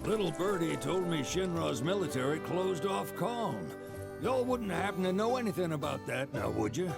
Little birdie told me Shinra's military closed off Calm. Y'all wouldn't happen to know anything about that now, would you?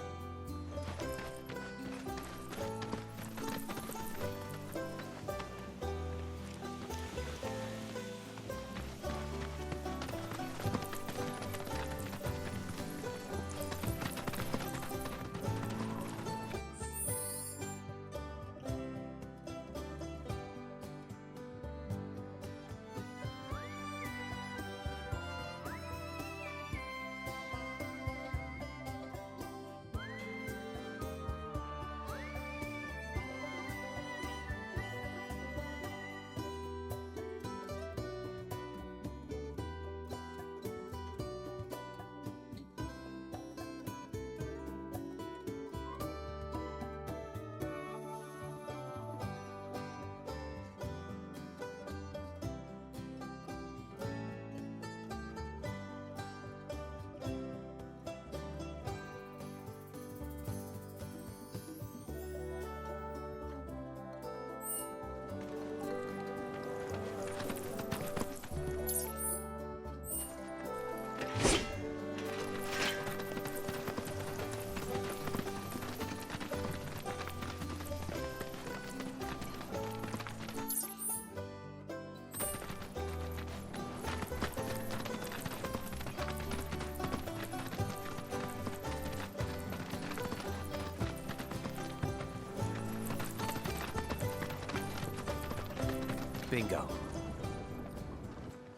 Bingo.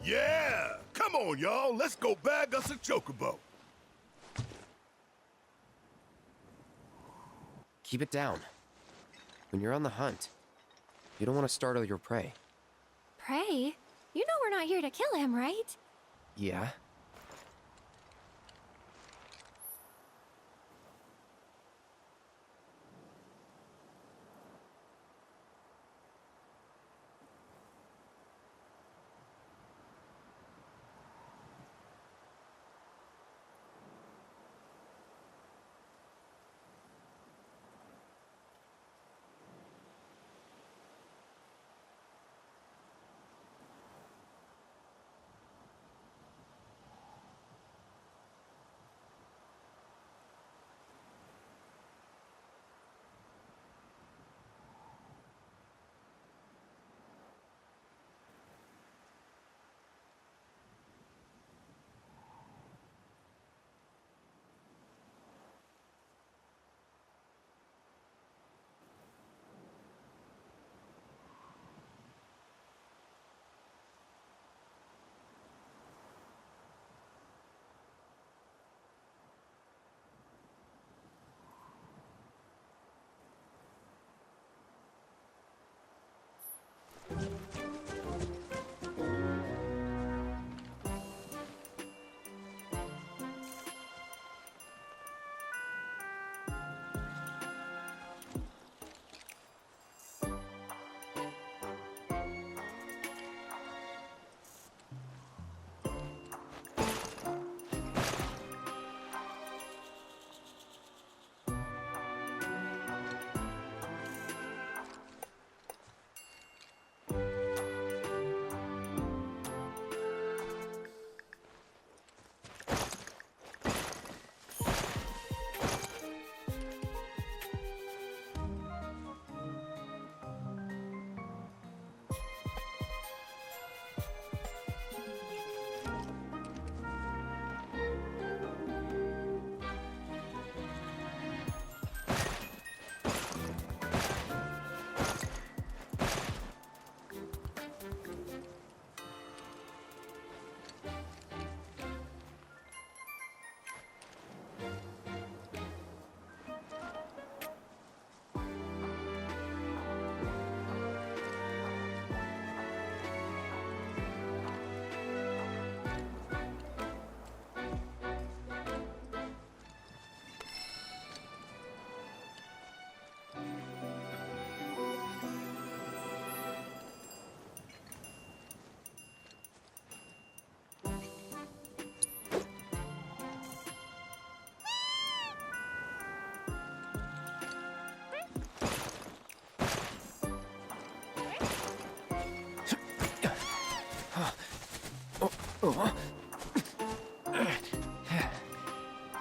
Yeah! Come on, y'all. Let's go bag us a chocobo. Keep it down. When you're on the hunt, you don't want to startle your prey. Prey? You know we're not here to kill him, right? Yeah?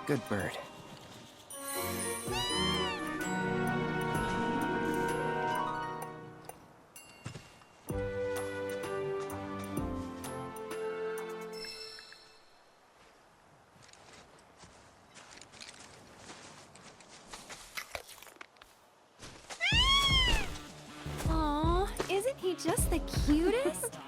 Good bird. Aw, isn't he just the cutest?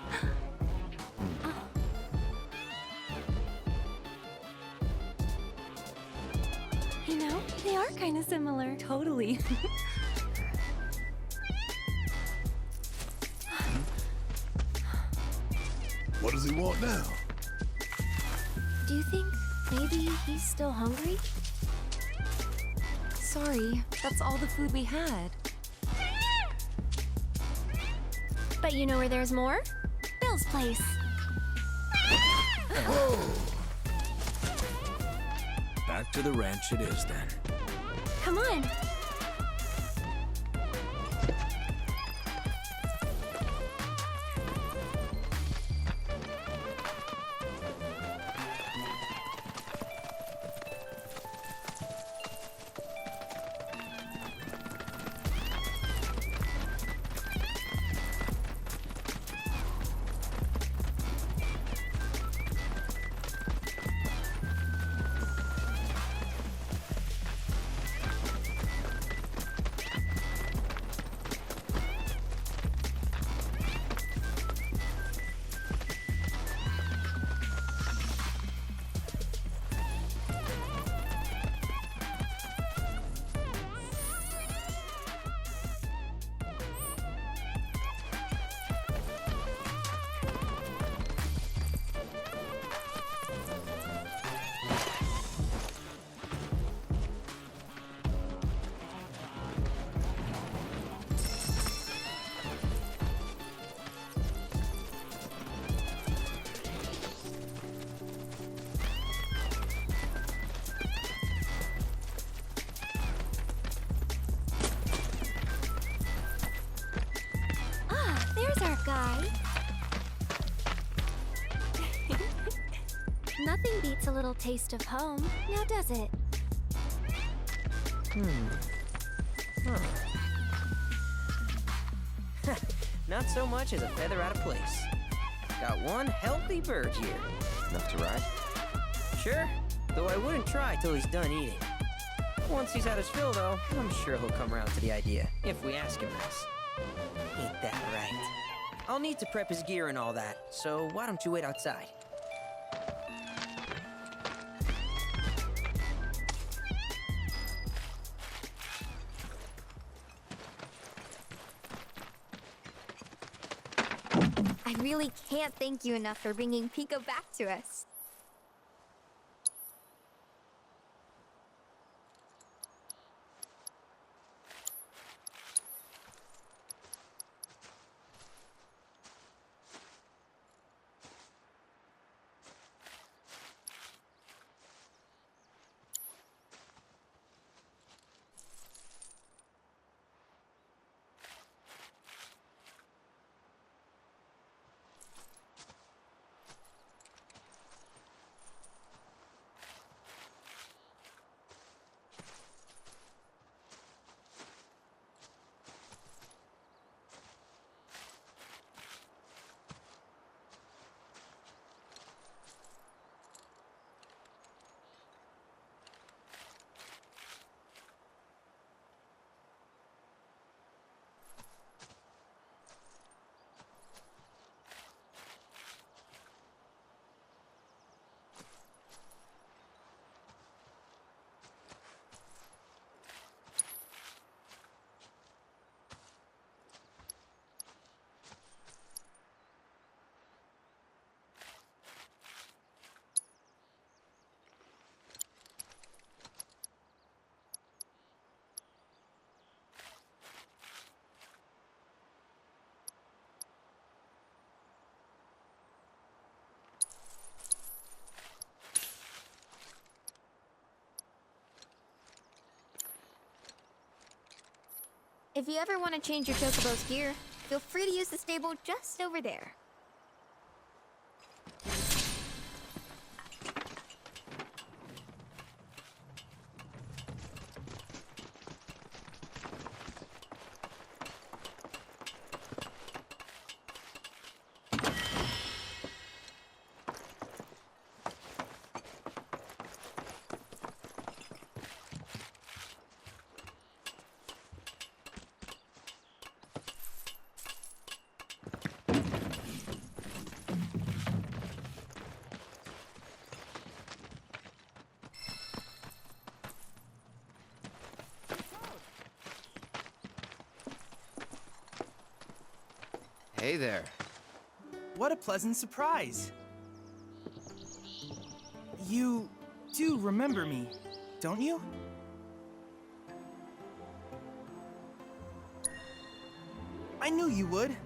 You know, they are kind of similar. Totally. What does he want now? Do you think maybe he's still hungry? Sorry, that's all the food we had. But you know where there's more? Bill's place. Back to the ranch it is then. Come on. There's our guy. Nothing beats a little taste of home, now does it? Not so much as a feather out of place. Got one healthy bird here. Enough to ride? Sure, though I wouldn't try till he's done eating. Once he's had his fill, though, I'm sure he'll come around to the idea, if we ask him nice. Ain't that right? I'll need to prep his gear and all that, so why don't you wait outside? I really can't thank you enough for bringing Pico back to us. If you ever want to change your Chocobo's gear, feel free to use the stable just over there. Hey there. What a pleasant surprise. You do remember me, don't you? I knew you would.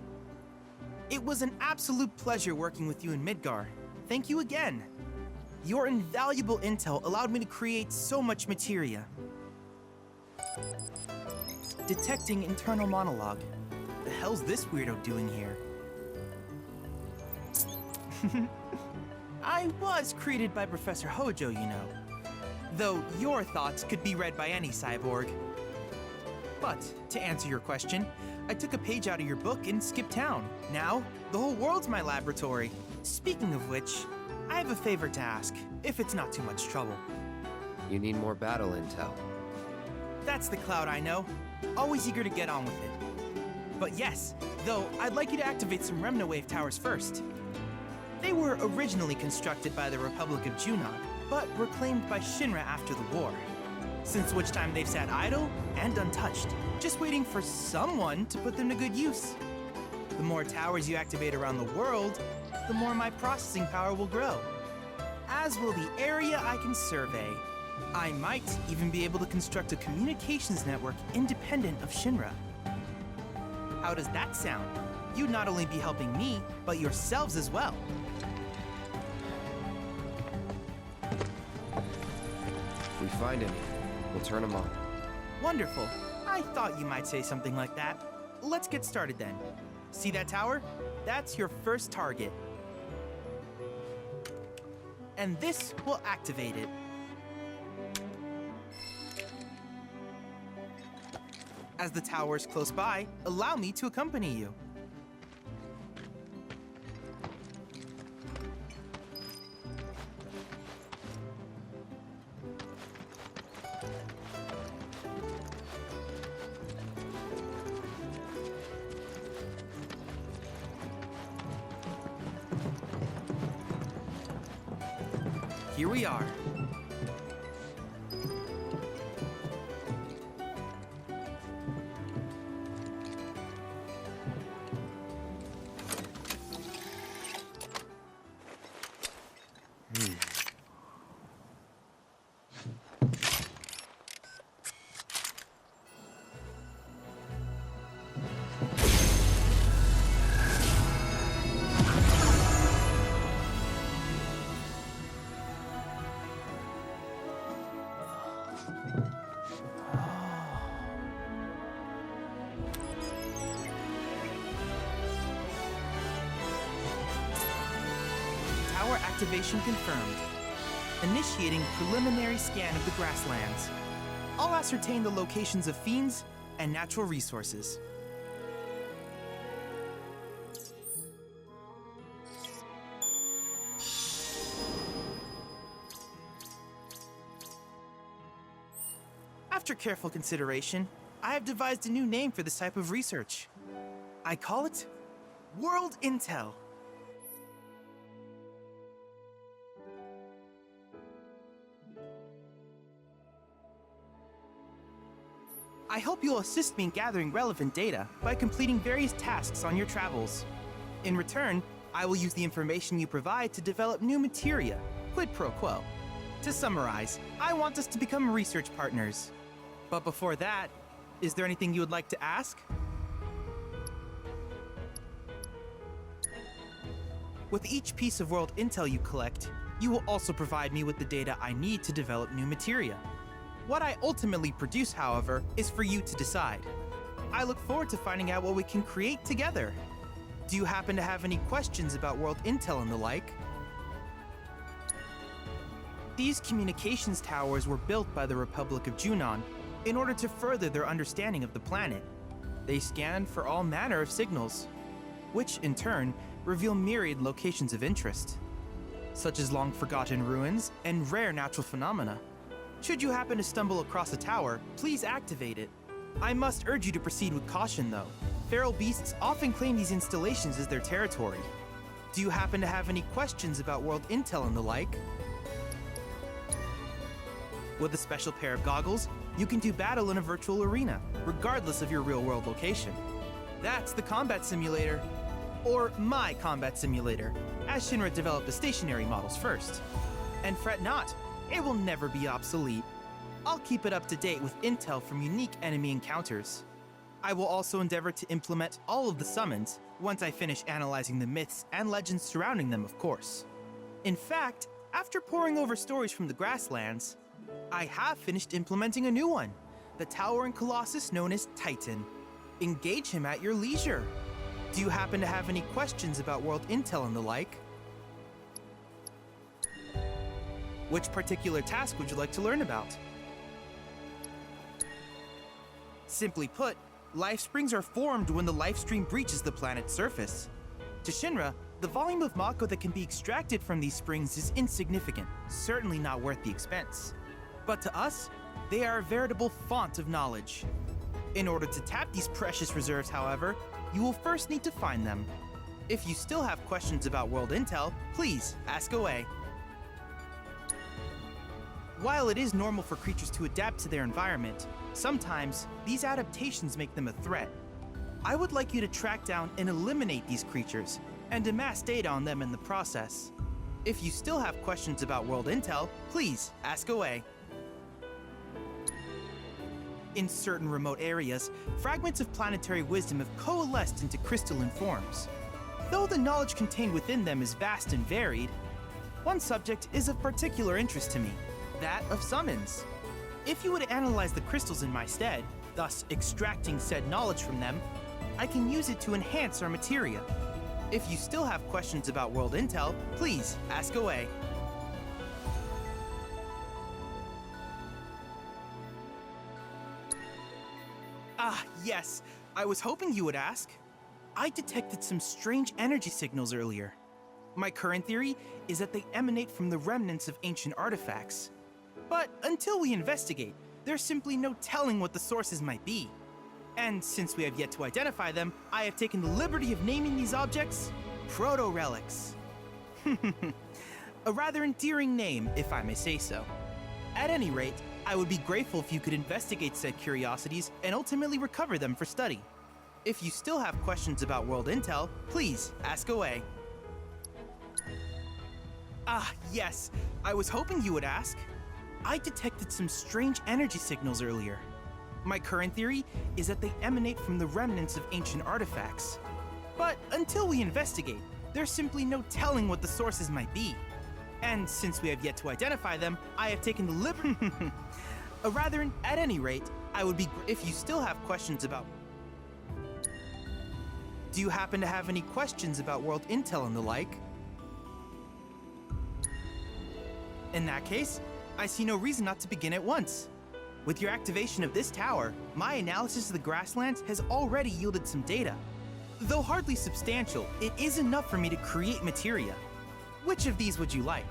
It was an absolute pleasure working with you in Midgar. Thank you again. Your invaluable intel allowed me to create so much materia. Detecting internal monologue. The hell's this weirdo doing here? I was created by Professor Hojo, you know. Though your thoughts could be read by any cyborg. But, to answer your question, I took a page out of your book and skipped town. Now, the whole world's my laboratory. Speaking of which, I have a favor to ask, if it's not too much trouble. You need more battle intel. That's the Cloud I know. Always eager to get on with it. But yes, though, I'd like you to activate some Remna Wave towers first. They were originally constructed by the Republic of Junon, but were claimed by Shinra after the war. Since which time they've sat idle and untouched, just waiting for someone to put them to good use. The more towers you activate around the world, the more my processing power will grow. As will the area I can survey. I might even be able to construct a communications network independent of Shinra. How does that sound? You'd not only be helping me, but yourselves as well. If we find any, we'll turn them on. Wonderful. I thought you might say something like that. Let's get started then. See that tower? That's your first target. And this will activate it. As the tower is close by, allow me to accompany you. Here we are. Tower activation confirmed. Initiating preliminary scan of the grasslands. I'll ascertain the locations of fiends and natural resources. After careful consideration, I have devised a new name for this type of research. I call it World Intel. I hope you'll assist me in gathering relevant data by completing various tasks on your travels. In return, I will use the information you provide to develop new materia, quid pro quo. To summarize, I want us to become research partners. But before that, is there anything you would like to ask? With each piece of world intel you collect, you will also provide me with the data I need to develop new materia. What I ultimately produce, however, is for you to decide. I look forward to finding out what we can create together. Do you happen to have any questions about world intel and the like? These communications towers were built by the Republic of Junon in order to further their understanding of the planet. They scan for all manner of signals, which in turn reveal myriad locations of interest, such as long-forgotten ruins and rare natural phenomena. Should you happen to stumble across a tower, please activate it. I must urge you to proceed with caution, though. Feral beasts often claim these installations as their territory. Do you happen to have any questions about world intel and the like? With a special pair of goggles, you can do battle in a virtual arena, regardless of your real-world location. That's the combat simulator. or my combat simulator, as Shinra developed the stationary models first. And fret not, it will never be obsolete. I'll keep it up to date with intel from unique enemy encounters. I will also endeavor to implement all of the summons once I finish analyzing the myths and legends surrounding them, of course. In fact, after poring over stories from the grasslands, I have finished implementing a new one, the towering colossus known as Titan. Engage him at your leisure. Do you happen to have any questions about world intel and the like? Which particular task would you like to learn about? Simply put, life springs are formed when the life stream breaches the planet's surface. To Shinra, the volume of Mako that can be extracted from these springs is insignificant, certainly not worth the expense. But to us, they are a veritable font of knowledge. In order to tap these precious reserves, however, you will first need to find them. If you still have questions about world intel, please ask away. While it is normal for creatures to adapt to their environment, sometimes these adaptations make them a threat. I would like you to track down and eliminate these creatures, and amass data on them in the process. If you still have questions about world intel, please ask away. In certain remote areas, fragments of planetary wisdom have coalesced into crystalline forms. Though the knowledge contained within them is vast and varied, one subject is of particular interest to me, that of summons. If you would analyze the crystals in my stead, thus extracting said knowledge from them, I can use it to enhance our materia. If you still have questions about world intel, please ask away. Ah, yes, I was hoping you would ask. I detected some strange energy signals earlier. My current theory is that they emanate from the remnants of ancient artifacts. But until we investigate, there's simply no telling what the sources might be. And since we have yet to identify them, I have taken the liberty of naming these objects proto-relics. A rather endearing name, if I may say so. At any rate, I would be grateful if you could investigate said curiosities and ultimately recover them for study. If you still have questions about world intel, please ask away. Ah, yes, I was hoping you would ask. I detected some strange energy signals earlier. My current theory is that they emanate from the remnants of ancient artifacts. But until we investigate, there's simply no telling what the sources might be. And since we have yet to identify them, I have taken the liberty. At any rate, I would be if you still have questions about. Do you happen to have any questions about world intel and the like? In that case, I see no reason not to begin at once. With your activation of this tower, my analysis of the grasslands has already yielded some data. Though hardly substantial, it is enough for me to create materia. Which of these would you like?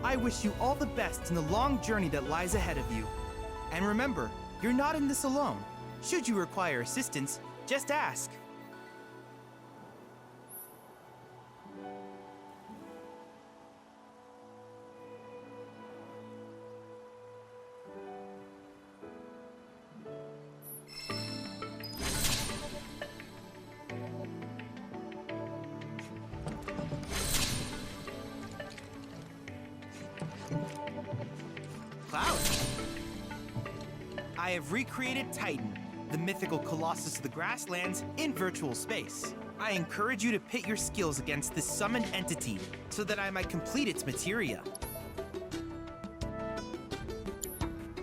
I wish you all the best in the long journey that lies ahead of you. And remember, you're not in this alone. Should you require assistance, just ask. Cloud! I have recreated Titan, the mythical colossus of the grasslands, in virtual space. I encourage you to pit your skills against this summoned entity so that I might complete its materia.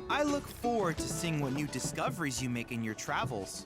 I look forward to seeing what new discoveries you make in your travels.